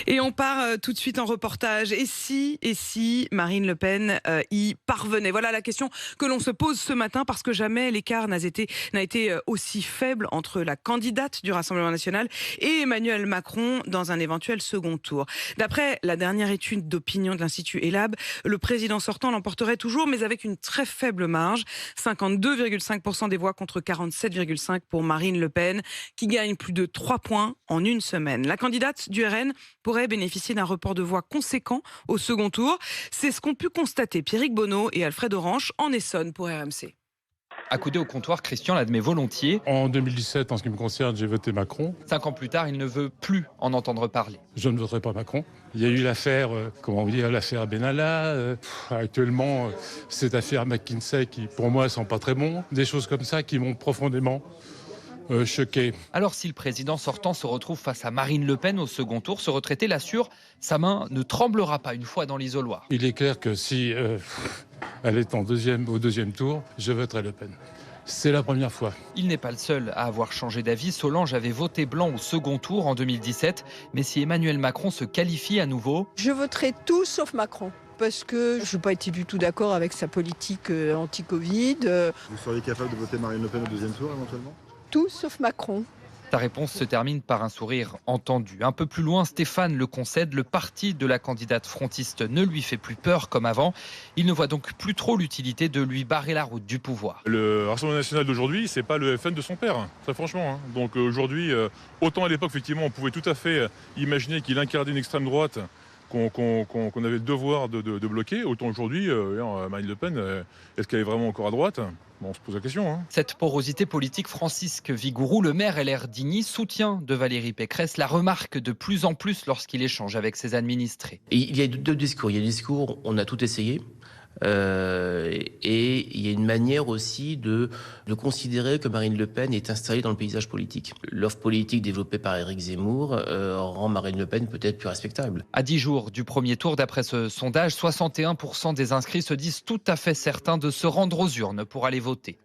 Et on part tout de suite en reportage. Et si Marine Le Pen y parvenait? Voilà la question que l'on se pose ce matin parce que jamais l'écart n'a été aussi faible entre la candidate du Rassemblement national et Emmanuel Macron dans un éventuel second tour. D'après la dernière étude d'opinion de l'Institut Elab, le président sortant l'emporterait toujours, mais avec une très faible marge. 52,5% des voix contre 47,5% pour Marine Le Pen, qui gagne plus de 3 points en une semaine. La candidate du RN pourrait bénéficier d'un report de voix conséquent au second tour. C'est ce qu'ont pu constater Pierrick Bonneau et Alfred Orange en Essonne pour RMC. Accoudé au comptoir, Christian l'admet volontiers. En 2017, en ce qui me concerne, j'ai voté Macron. 5 ans plus tard, il ne veut plus en entendre parler. Je ne voterai pas Macron. Il y a eu l'affaire, l'affaire Benalla. Actuellement, cette affaire McKinsey qui, pour moi, sent pas très bon. Des choses comme ça qui m'ont profondément choqué. Alors si le président sortant se retrouve face à Marine Le Pen au second tour, ce retraité l'assure, sa main ne tremblera pas une fois dans l'isoloir. Il est clair que si elle est au deuxième tour, je voterai Le Pen. C'est la première fois. Il n'est pas le seul à avoir changé d'avis. Solange avait voté blanc au second tour en 2017. Mais si Emmanuel Macron se qualifie à nouveau... Je voterai tout sauf Macron. Parce que je n'ai pas été du tout d'accord avec sa politique anti-Covid. Vous seriez capable de voter Marine Le Pen au deuxième tour éventuellement ? Tout sauf Macron. Sa réponse se termine par un sourire entendu. Un peu plus loin, Stéphane le concède, le parti de la candidate frontiste ne lui fait plus peur comme avant. Il ne voit donc plus trop l'utilité de lui barrer la route du pouvoir. Le Rassemblement national d'aujourd'hui, c'est pas le FN de son père, très franchement. Donc aujourd'hui, autant à l'époque, effectivement, on pouvait tout à fait imaginer qu'il incarnait une extrême droite qu'on avait le devoir de bloquer. Autant aujourd'hui, Marine Le Pen, est-ce qu'elle est vraiment encore à droite ? Bon, on se pose la question. Cette porosité politique, Francisque Vigouroux, le maire LR d'Igny, soutien de Valérie Pécresse, la remarque de plus en plus lorsqu'il échange avec ses administrés. Et il y a deux discours. Il y a le discours, on a tout essayé. Et il y a une manière aussi de considérer que Marine Le Pen est installée dans le paysage politique. L'offre politique développée par Éric Zemmour rend Marine Le Pen peut-être plus respectable. À 10 jours du premier tour, d'après ce sondage, 61% des inscrits se disent tout à fait certains de se rendre aux urnes pour aller voter.